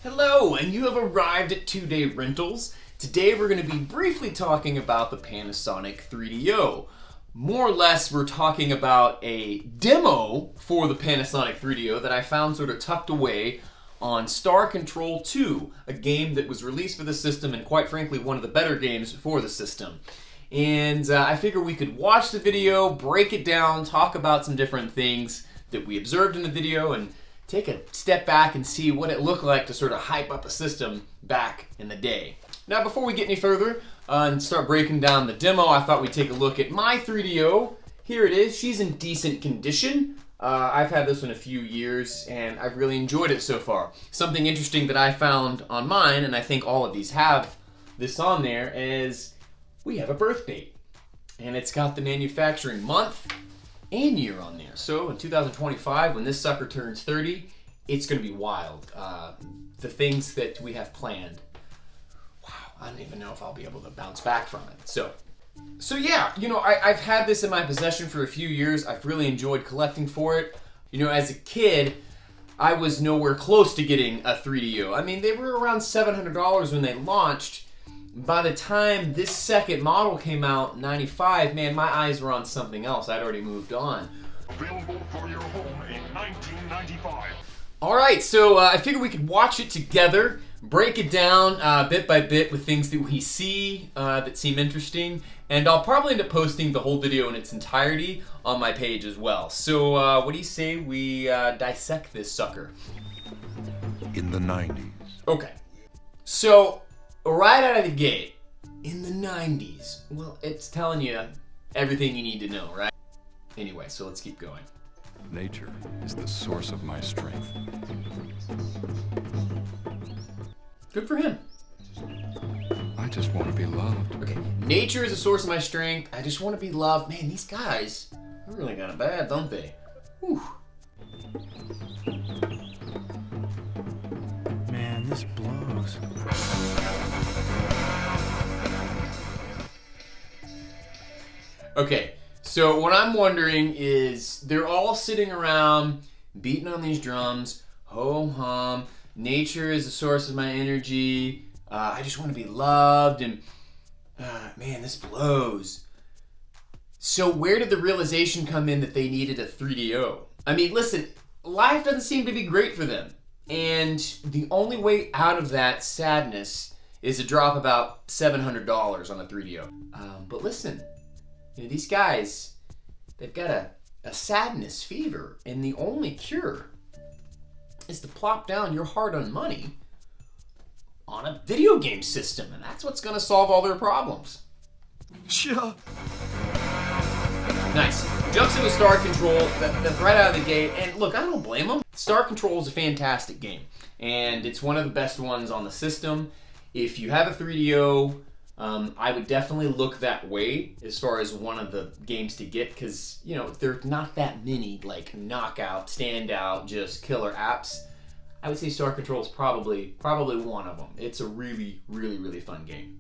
Hello, and you have arrived at 2-Day Rentals. Today we're going to be briefly talking about the Panasonic 3DO. More or less, we're talking about a demo for the Panasonic 3DO that I found sort of tucked away on Star Control 2, a game that was released for the system and quite frankly one of the better games for the system. And I figure we could watch the video, break it down, talk about some different things that we observed in the video, and take a step back and see what it looked like to sort of hype up a system back in the day. Now, before we get any further and start breaking down the demo, I thought we'd take a look at my 3DO. Here it is. She's in decent condition. I've had this one a few years, and I've really enjoyed it so far. Something interesting that I found on mine, and I think all of these have this on there, is we have a birth date. And it's got the manufacturing month and year on there. So in 2025, when this sucker turns 30, it's going to be wild. The things that we have planned, wow, I don't even know if I'll be able to bounce back from it. So yeah, you know, I've had this in my possession for a few years. I've really enjoyed collecting for it. You know, as a kid, I was nowhere close to getting a 3DO. I mean, they were around $700 when they launched. By the time this second model came out, 95, man, my eyes were on something else. I'd already moved on. Available for your home in 1995. All right, so I figured we could watch it together, break it down bit by bit with things that we see that seem interesting, and I'll probably end up posting the whole video in its entirety on my page as well. So what do you say we dissect this sucker? In the 90s. Okay, so right out of the gate, in the 90s, well, it's telling you everything you need to know, right? Anyway, so let's keep going. Nature is the source of my strength. Good for him. I just want to be loved. Okay, nature is a source of my strength. I just want to be loved. Man, these guys, they really got it bad, don't they? Whew. Man, this blows. Okay, so what I'm wondering is they're all sitting around beating on these drums, ho-hum, nature is the source of my energy, I just want to be loved, and man, this blows. So where did the realization come in that they needed a 3DO? I mean, listen, life doesn't seem to be great for them, and the only way out of that sadness is to drop about $700 on a 3DO. But listen, you know, these guys, they've got a sadness fever, and the only cure is to plop down your hard-earned money on a video game system, and that's what's going to solve all their problems. Sure. Nice. Jumps into Star Control, that's right out of the gate, and look, I don't blame them. Star Control is a fantastic game, and it's one of the best ones on the system. If you have a 3DO, I would definitely look that way as far as one of the games to get, because, you know, there's not that many, like, knockout, standout, just killer apps. I would say Star Control is probably one of them. It's a really, really, really fun game.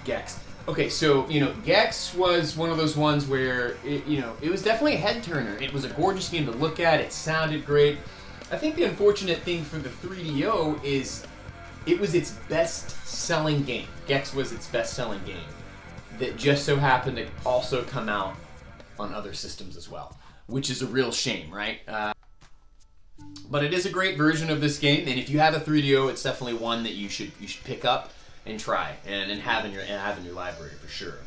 Gex. Okay, so, you know, Gex was one of those ones where, it was definitely a head-turner. It was a gorgeous game to look at. It sounded great. I think the unfortunate thing for the 3DO is it was its best-selling game. Gex was its best-selling game that just so happened to also come out on other systems as well, which is a real shame, right? But it is a great version of this game, and if you have a 3DO, it's definitely one that you should pick up and try and have in your library for sure.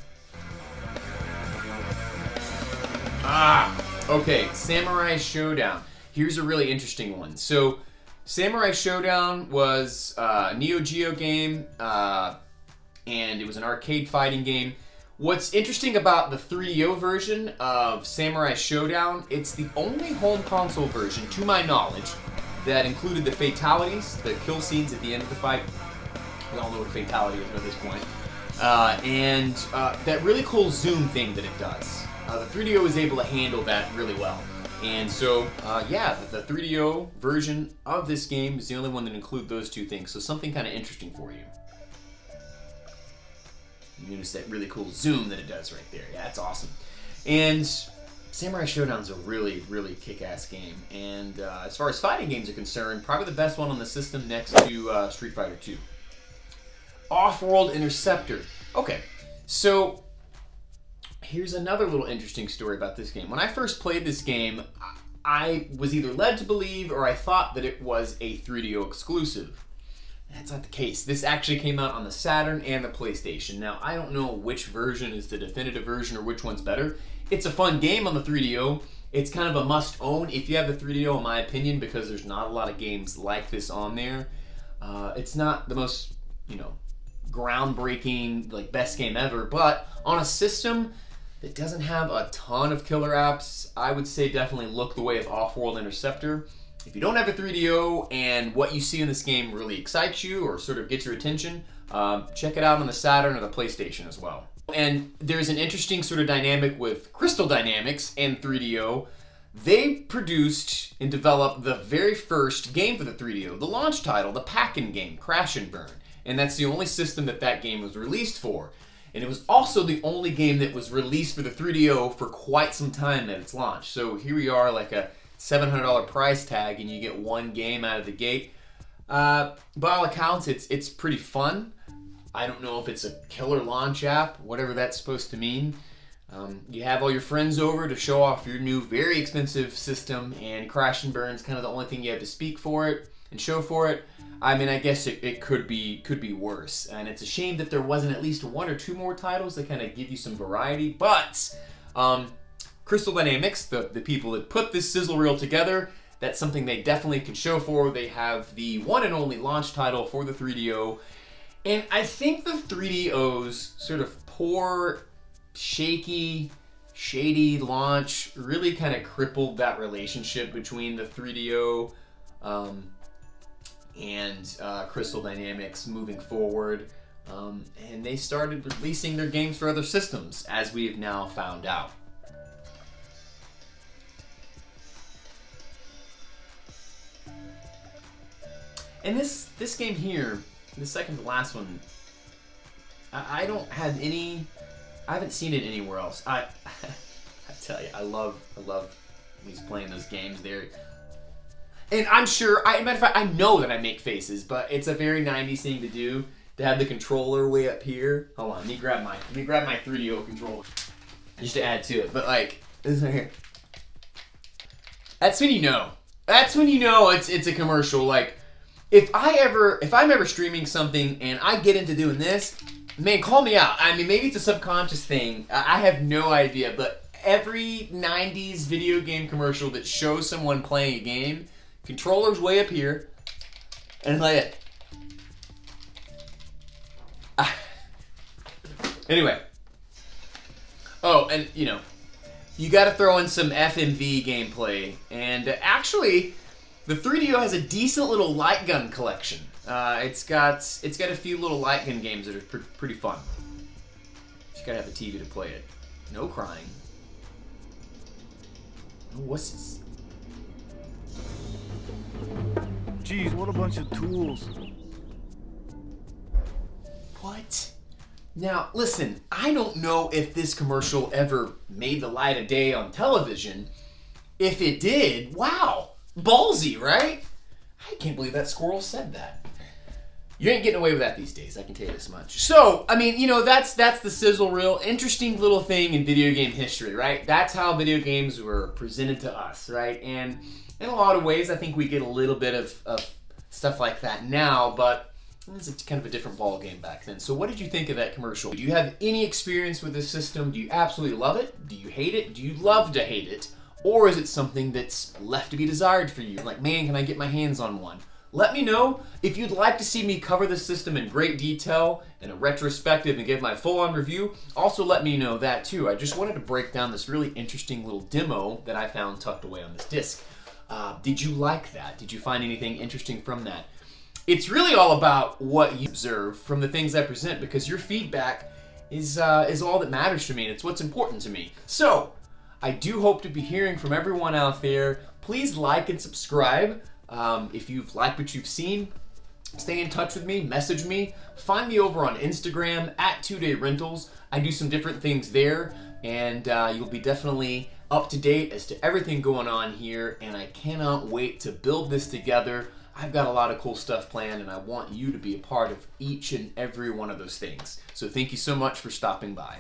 Okay, Samurai Showdown. Here's a really interesting one. So, Samurai Showdown was a Neo Geo game, and it was an arcade fighting game. What's interesting about the 3DO version of Samurai Showdown, it's the only home console version, to my knowledge, that included the fatalities, the kill scenes at the end of the fight. We all know what a fatality is by this point. And that really cool zoom thing that it does. The 3DO is able to handle that really well. And so, yeah, the 3DO version of this game is the only one that includes those two things. So something kind of interesting for you. You notice that really cool zoom that it does right there. Yeah, it's awesome. And Samurai Showdown's a really, really kick-ass game. And as far as fighting games are concerned, probably the best one on the system next to Street Fighter 2. Off-World Interceptor. Okay, so here's another little interesting story about this game. When I first played this game, I was either led to believe or I thought that it was a 3DO exclusive. That's not the case. This actually came out on the Saturn and the PlayStation. Now, I don't know which version is the definitive version or which one's better. It's a fun game on the 3DO. It's kind of a must-own if you have the 3DO, in my opinion, because there's not a lot of games like this on there. It's not the most, groundbreaking, best game ever, but on a system that doesn't have a ton of killer apps, I would say definitely look the way of Off-World Interceptor. If you don't have a 3DO and what you see in this game really excites you or sort of gets your attention, check it out on the Saturn or the PlayStation as well. And there's an interesting sort of dynamic with Crystal Dynamics and 3DO. They produced and developed the very first game for the 3DO, the launch title, the pack-in game, Crash and Burn. And that's the only system that game was released for. And it was also the only game that was released for the 3DO for quite some time at its launch. So here we are, like a $700 price tag, and you get one game out of the gate. By all accounts, it's pretty fun. I don't know if it's a killer launch app, whatever that's supposed to mean. You have all your friends over to show off your new, very expensive system, and Crash and Burn's kind of the only thing you have to speak for it and show for it. I mean, I guess it could be worse, and it's a shame that there wasn't at least one or two more titles that kind of give you some variety. But Crystal Dynamics, the people that put this sizzle reel together, that's something they definitely can show for. They have the one and only launch title for the 3DO, and I think the 3DO's sort of poor, shaky, shady launch really kind of crippled that relationship between the 3DO and Crystal Dynamics moving forward. And they started releasing their games for other systems, as we have now found out. And this game here, the second to last one, I don't have any. I haven't seen it anywhere else. I tell you, I love when he's playing those games there. And I'm sure, matter of fact, I know that I make faces, but it's a very 90s thing to do, to have the controller way up here. Hold on, let me grab my 3DO controller, just to add to it. But this right here. That's when you know. That's when you know it's a commercial. If I'm ever streaming something and I get into doing this, man, call me out. I mean, maybe it's a subconscious thing. I have no idea, but every 90s video game commercial that shows someone playing a game, controller's way up here, and it's like it. Anyway. Oh, and you got to throw in some FMV gameplay, and actually, the 3DO has a decent little light gun collection. It's got a few little light gun games that are pretty fun. You gotta have a TV to play it. No crying. No wusses. Jeez, what a bunch of tools. What? Now, listen, I don't know if this commercial ever made the light of day on television. If it did, wow, ballsy, right? I can't believe that squirrel said that. You ain't getting away with that these days, I can tell you this much. So, I mean, that's the sizzle reel. Interesting little thing in video game history, right? That's how video games were presented to us, right? And in a lot of ways, I think we get a little bit of stuff like that now, but it's kind of a different ball game back then. So what did you think of that commercial? Do you have any experience with this system? Do you absolutely love it? Do you hate it? Do you love to hate it? Or is it something that's left to be desired for you? Like, man, can I get my hands on one? Let me know. If you'd like to see me cover this system in great detail in a retrospective and give my full-on review, also let me know that too. I just wanted to break down this really interesting little demo that I found tucked away on this disc. Did you like that? Did you find anything interesting from that? It's really all about what you observe from the things I present, because your feedback is all that matters to me, and it's what's important to me. So, I do hope to be hearing from everyone out there. Please like and subscribe. If you've liked what you've seen, stay in touch with me, message me, find me over on Instagram at 2dayrentals. I do some different things there, and you'll be definitely up to date as to everything going on here, and I cannot wait to build this together. I've got a lot of cool stuff planned, and I want you to be a part of each and every one of those things. So thank you so much for stopping by.